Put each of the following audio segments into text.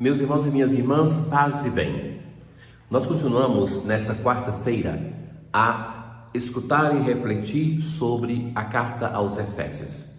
Meus irmãos e minhas irmãs, paz e bem. Nós continuamos nesta quarta-feira a escutar e refletir sobre a carta aos Efésios.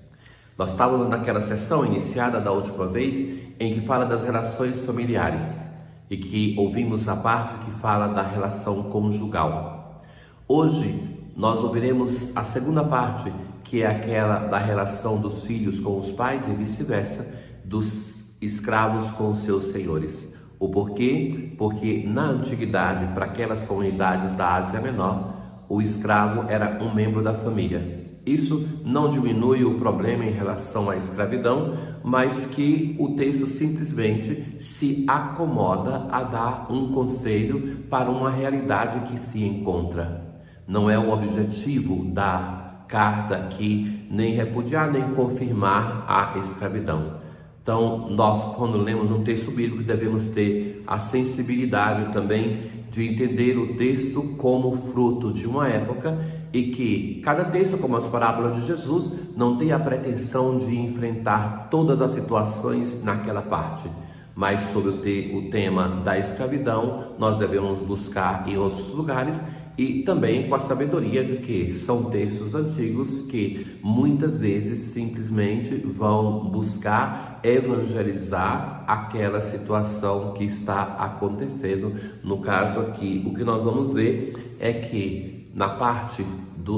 Nós estávamos naquela sessão iniciada da última vez em que fala das relações familiares e que ouvimos a parte que fala da relação conjugal. Hoje nós ouviremos a segunda parte, que é aquela da relação dos filhos com os pais e vice-versa, dos escravos com os seus senhores. O porquê? Porque na antiguidade, para aquelas comunidades da Ásia Menor, o escravo era um membro da família. Isso não diminui o problema em relação à escravidão, mas que o texto simplesmente se acomoda a dar um conselho para uma realidade que se encontra. Não é o objetivo da carta aqui nem repudiar nem confirmar a escravidão. Então, nós, quando lemos um texto bíblico, devemos ter a sensibilidade também de entender o texto como fruto de uma época e que cada texto, como as parábolas de Jesus, não tem a pretensão de enfrentar todas as situações naquela parte. Mas sobre o tema da escravidão, nós devemos buscar em outros lugares e também com a sabedoria de que são textos antigos que muitas vezes simplesmente vão buscar evangelizar aquela situação que está acontecendo. No caso aqui, o que nós vamos ver é que na parte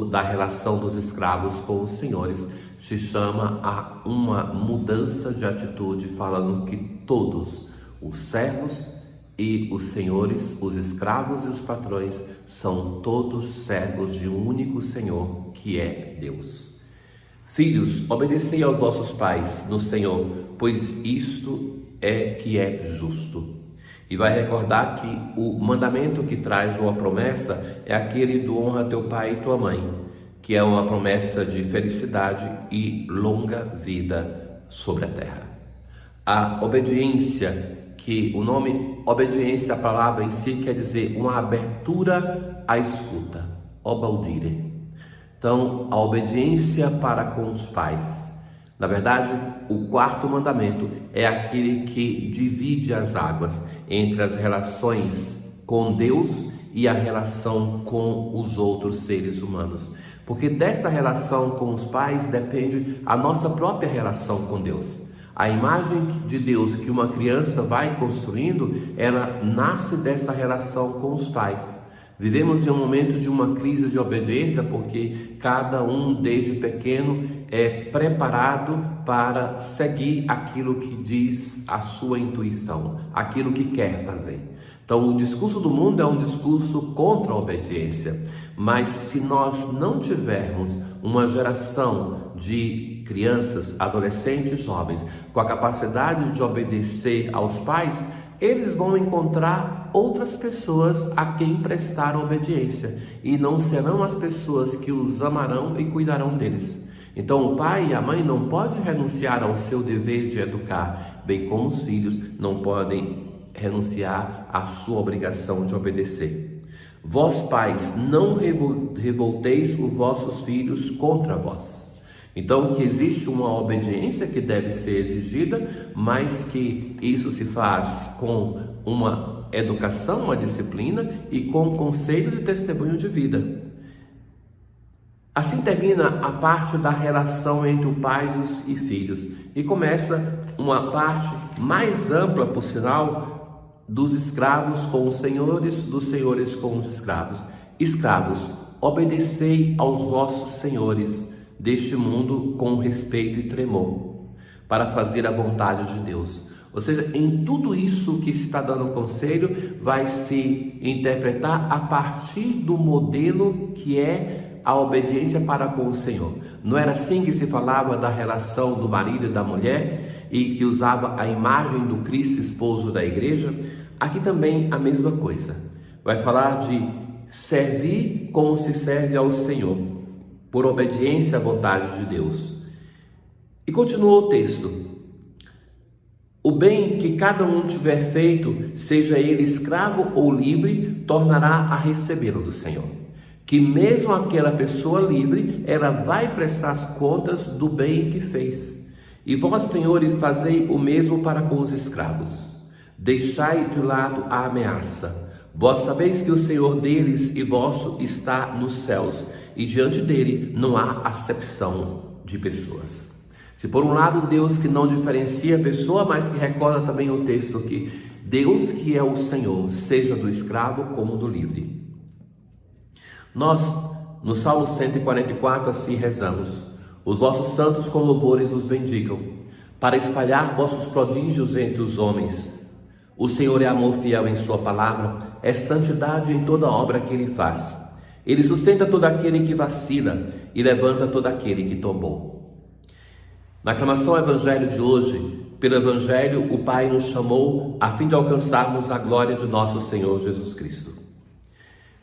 da relação dos escravos com os senhores se chama a uma mudança de atitude, falando que todos os servos e os senhores, os escravos e os patrões são todos servos de um único Senhor, que é Deus. Filhos, obedecei aos vossos pais no Senhor, pois isto é que é justo. E vai recordar que o mandamento que traz uma promessa é aquele do honra teu pai e tua mãe, que é uma promessa de felicidade e longa vida sobre a terra. A obediência, que o nome obediência, a palavra em si quer dizer uma abertura à escuta, obaudire. Então, a obediência para com os pais. Na verdade, o quarto mandamento é aquele que divide as águas entre as relações com Deus e a relação com os outros seres humanos. Porque dessa relação com os pais depende a nossa própria relação com Deus. A imagem de Deus que uma criança vai construindo, ela nasce dessa relação com os pais. Vivemos em um momento de uma crise de obediência, porque cada um desde pequeno é preparado para seguir aquilo que diz a sua intuição, aquilo que quer fazer. Então, o discurso do mundo é um discurso contra a obediência, mas se nós não tivermos uma geração de crianças, adolescentes, jovens, com a capacidade de obedecer aos pais, eles vão encontrar outras pessoas a quem prestar obediência, e não serão as pessoas que os amarão e cuidarão deles. Então, o pai e a mãe não podem renunciar ao seu dever de educar, bem como os filhos não podem renunciar à sua obrigação de obedecer. Vós, pais, não revolteis os vossos filhos contra vós. Então, que existe uma obediência que deve ser exigida, mas que isso se faz com uma educação, uma disciplina e com conselho de testemunho de vida. Assim termina a parte da relação entre os pais e filhos e começa uma parte mais ampla, por sinal, dos escravos com os senhores, dos senhores com os escravos. Escravos, obedecei aos vossos senhores deste mundo com respeito e tremor, para fazer a vontade de Deus. Ou seja, em tudo isso que se está dando conselho, vai se interpretar a partir do modelo que é a obediência para com o Senhor. Não era assim que se falava da relação do marido e da mulher, e que usava a imagem do Cristo, esposo da igreja? Aqui também a mesma coisa. Vai falar de servir como se serve ao Senhor, por obediência à vontade de Deus. E continua o texto: o bem que cada um tiver feito, seja ele escravo ou livre, tornará a recebê-lo do Senhor. Que mesmo aquela pessoa livre, ela vai prestar as contas do bem que fez. E vós, senhores, fazei o mesmo para com os escravos. Deixai de lado a ameaça. Vós sabeis que o Senhor deles e vosso está nos céus, e diante dele não há acepção de pessoas. Se por um lado Deus que não diferencia a pessoa, mas que recorda também o texto que Deus que é o Senhor, seja do escravo como do livre. Nós, no Salmo 144, assim rezamos: os vossos santos com louvores os bendigam, para espalhar vossos prodígios entre os homens. O Senhor é amor fiel em sua palavra, é santidade em toda obra que ele faz. Ele sustenta todo aquele que vacila e levanta todo aquele que tombou. Na aclamação ao Evangelho de hoje, pelo Evangelho, o Pai nos chamou a fim de alcançarmos a glória de nosso Senhor Jesus Cristo.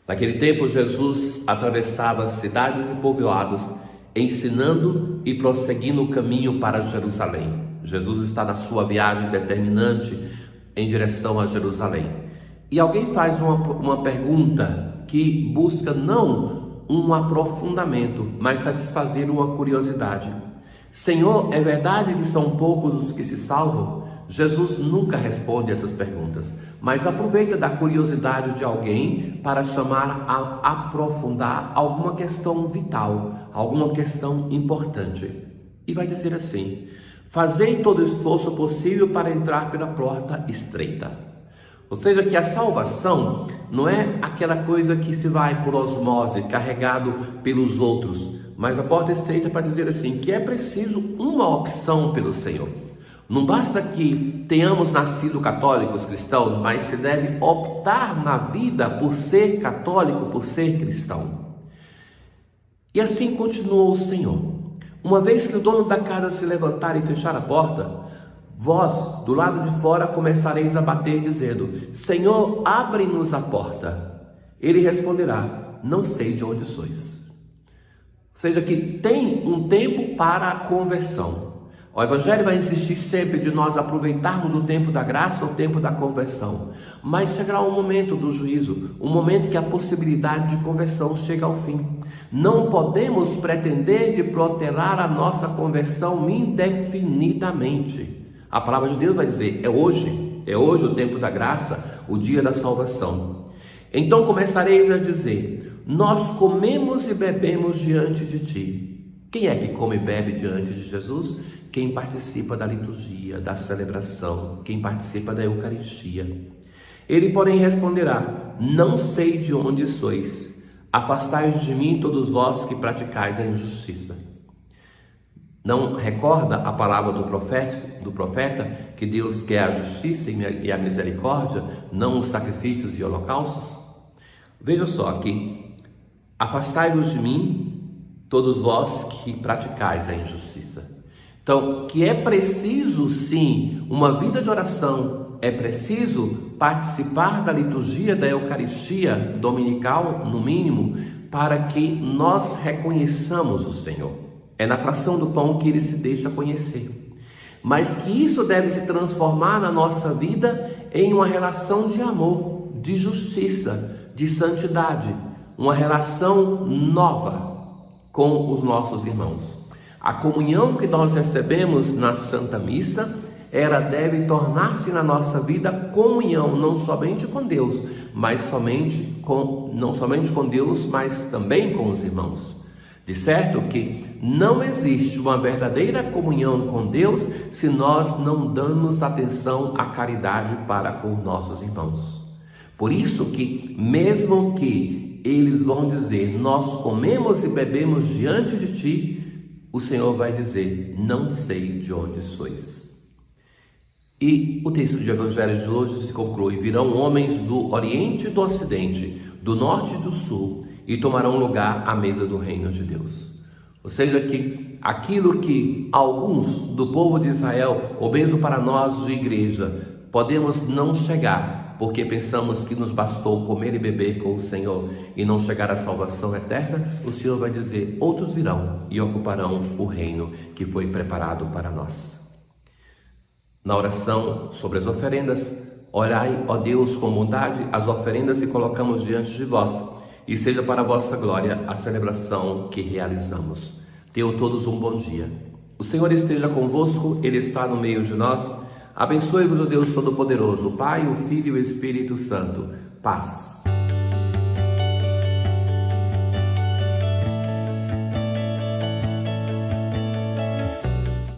Naquele tempo, Jesus atravessava cidades e povoados, ensinando e prosseguindo o caminho para Jerusalém. Jesus está na sua viagem determinante em direção a Jerusalém. E alguém faz uma pergunta que busca não um aprofundamento, mas satisfazer uma curiosidade. Senhor, é verdade que são poucos os que se salvam? Jesus nunca responde essas perguntas, mas aproveita da curiosidade de alguém para chamar a aprofundar alguma questão vital, alguma questão importante. E vai dizer assim: fazei todo o esforço possível para entrar pela porta estreita. Ou seja, que a salvação não é aquela coisa que se vai por osmose, carregado pelos outros, mas a porta estreita para dizer assim, que é preciso uma opção pelo Senhor. Não basta que tenhamos nascido católicos cristãos, mas se deve optar na vida por ser católico, por ser cristão. E assim continuou o Senhor. Uma vez que o dono da casa se levantar e fechar a porta, vós, do lado de fora, começareis a bater, dizendo: Senhor, abre-nos a porta. Ele responderá: não sei de onde sois. Ou seja, que tem um tempo para a conversão. O Evangelho vai insistir sempre de nós aproveitarmos o tempo da graça, o tempo da conversão. Mas chegará um momento do juízo, um momento que a possibilidade de conversão chega ao fim. Não podemos pretender de protelar a nossa conversão indefinidamente. A palavra de Deus vai dizer: é hoje o tempo da graça, o dia da salvação. Então começareis a dizer: nós comemos e bebemos diante de ti. Quem é que come e bebe diante de Jesus? Quem participa da liturgia, da celebração, quem participa da Eucaristia. Ele, porém, responderá: não sei de onde sois. Afastai-vos de mim, todos vós que praticais a injustiça. Não recorda a palavra do profeta que Deus quer a justiça e a misericórdia, não os sacrifícios e holocaustos? Veja só aqui: afastai-vos de mim, todos vós que praticais a injustiça. Então, que é preciso sim uma vida de oração, é preciso participar da liturgia da Eucaristia dominical, no mínimo, para que nós reconheçamos o Senhor. É na fração do pão que ele se deixa conhecer. Mas que isso deve se transformar na nossa vida em uma relação de amor, de justiça, de santidade, uma relação nova com os nossos irmãos. A comunhão que nós recebemos na Santa Missa, ela deve tornar-se na nossa vida comunhão, não somente com Deus, não somente com Deus, mas também com os irmãos. De certo que não existe uma verdadeira comunhão com Deus se nós não damos atenção à caridade para com nossos irmãos. Por isso que, mesmo que eles vão dizer: nós comemos e bebemos diante de ti, o Senhor vai dizer: não sei de onde sois. E o texto de Evangelho de hoje se conclui: virão homens do Oriente e do Ocidente, do Norte e do Sul, e tomarão lugar à mesa do reino de Deus. Ou seja, que aquilo que alguns do povo de Israel, ou mesmo para nós de igreja, podemos não chegar, porque pensamos que nos bastou comer e beber com o Senhor e não chegar à salvação eterna, o Senhor vai dizer: outros virão e ocuparão o reino que foi preparado para nós. Na oração sobre as oferendas, olhai, ó Deus, com bondade as oferendas que colocamos diante de vós, e seja para a vossa glória a celebração que realizamos. Tenham todos um bom dia. O Senhor esteja convosco, Ele está no meio de nós. Abençoe-vos o Deus Todo-Poderoso, o Pai, o Filho e o Espírito Santo. Paz.